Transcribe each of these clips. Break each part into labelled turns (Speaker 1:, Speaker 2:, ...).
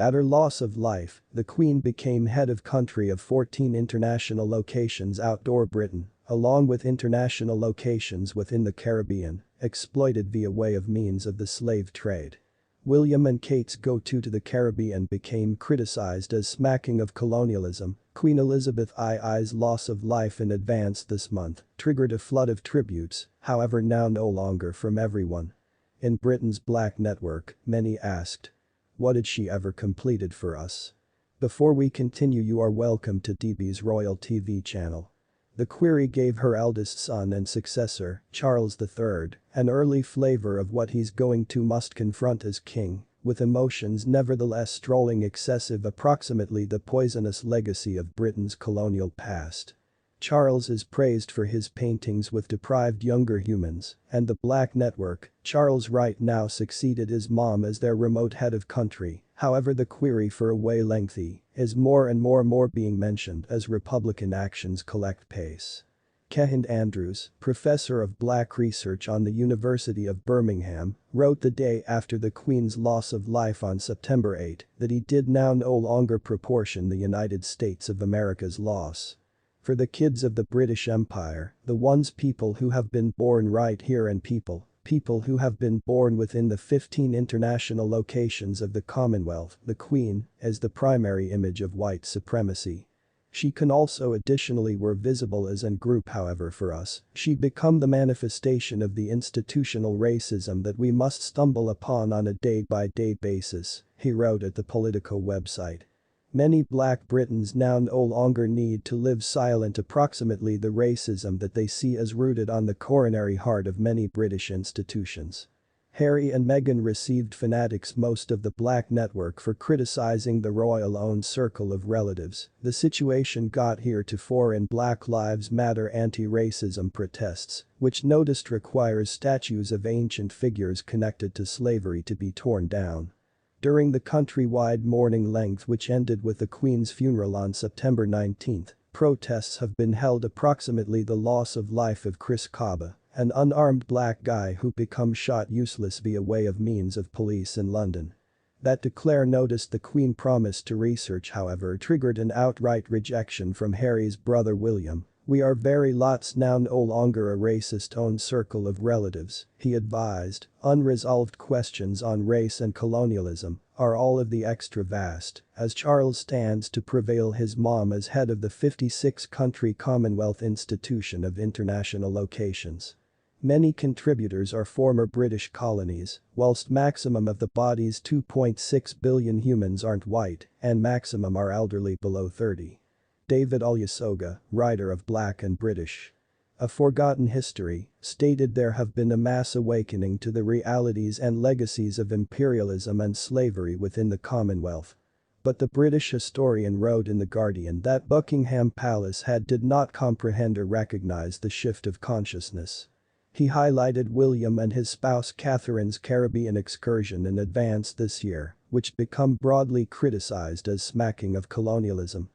Speaker 1: At her loss of life, the Queen became head of country of 14 international locations outdoor Britain, along with international locations within the Caribbean, exploited via way of means of the slave trade. William and Kate's go-to the Caribbean became criticized as smacking of colonialism. Queen Elizabeth II's loss of life in advance this month triggered a flood of tributes, however now no longer from everyone. In Britain's Black Network, many asked, "What did she ever completed for us?" Before we continue, you are welcome to DEBY'S Royal TV channel. The query gave her eldest son and successor, Charles III, an early flavor of what he's going to must confront as king, with emotions nevertheless strolling excessive approximately the poisonous legacy of Britain's colonial past. Charles is praised for his paintings with deprived younger humans, and the Black Network, Charles right now succeeded his mom as their remote head of country, however the query for a way lengthy, is more and more being mentioned as Republican actions collect pace. Kehinde Andrews, professor of Black research on the University of Birmingham, wrote the day after the Queen's loss of life on September 8 that he did now no longer proportion the United States of America's loss. For the kids of the British Empire, the ones people who have been born right here and people who have been born within the 15 international locations of the Commonwealth, the Queen is the primary image of white supremacy. She can also additionally were visible as an group, however for us, she become the manifestation of the institutional racism that we must stumble upon on a day-by-day basis, he wrote at the Politico website. Many Black Britons now no longer need to live silent approximately the racism that they see as rooted on the coronary heart of many British institutions. Harry and Meghan received fanatics most of the Black Network for criticizing the royal own circle of relatives. The situation got here to fore in Black Lives Matter anti-racism protests, which noticed requires statues of ancient figures connected to slavery to be torn down. During the countrywide mourning length which ended with the Queen's funeral on September 19, protests have been held approximately the loss of life of Chris Kaba, an unarmed black guy who become shot useless via way of means of police in London. That declare noticed the Queen promised to research, however, triggered an outright rejection from Harry's brother William. "We are very lots now no longer a racist own circle of relatives," he advised. Unresolved questions on race and colonialism are all of the extra vast as Charles stands to prevail his mom as head of the 56-country Commonwealth Institution of International Locations. Many contributors are former British colonies, whilst maximum of the body's 2.6 billion humans aren't white and maximum are elderly below 30. David Olusoga, writer of Black and British. A Forgotten History, stated there have been a mass awakening to the realities and legacies of imperialism and slavery within the Commonwealth. But the British historian wrote in The Guardian that Buckingham Palace did not comprehend or recognize the shift of consciousness. He highlighted William and his spouse Catherine's Caribbean excursion in advance this year, which become broadly criticized as smacking of colonialism.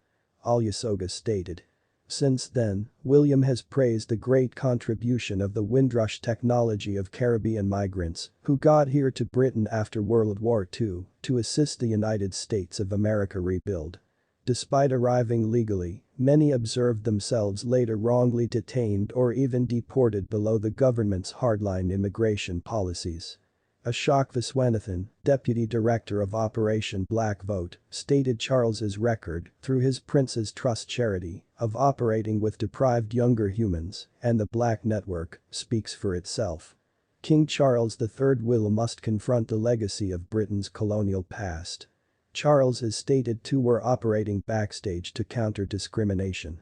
Speaker 1: Olusoga stated. Since then, William has praised the great contribution of the Windrush technology of Caribbean migrants who got here to Britain after World War II to assist the United States of America rebuild. Despite arriving legally, many observed themselves later wrongly detained or even deported below the government's hardline immigration policies. Ashok Viswanathan, deputy director of Operation Black Vote, stated Charles's record, through his Prince's Trust charity, of operating with deprived younger humans, and the Black Network, speaks for itself. King Charles III must confront the legacy of Britain's colonial past. Charles is stated to were operating backstage to counter discrimination.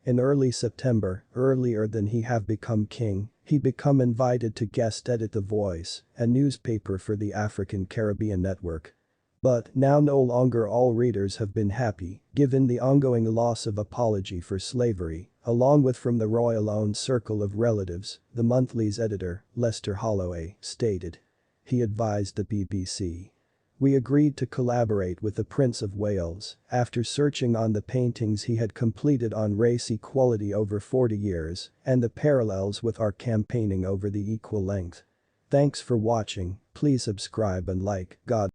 Speaker 1: In early September, earlier than he have become king, he become invited to guest edit The Voice, a newspaper for the African Caribbean network. But now no longer all readers have been happy, given the ongoing loss of apology for slavery, along with from the royal own circle of relatives, the monthly's editor, Lester Holloway, stated. He advised the BBC. We agreed to collaborate with the Prince of Wales after searching on the paintings he had completed on race equality over 40 years and the parallels with our campaigning over the equal length. Thanks for watching, please subscribe and like. God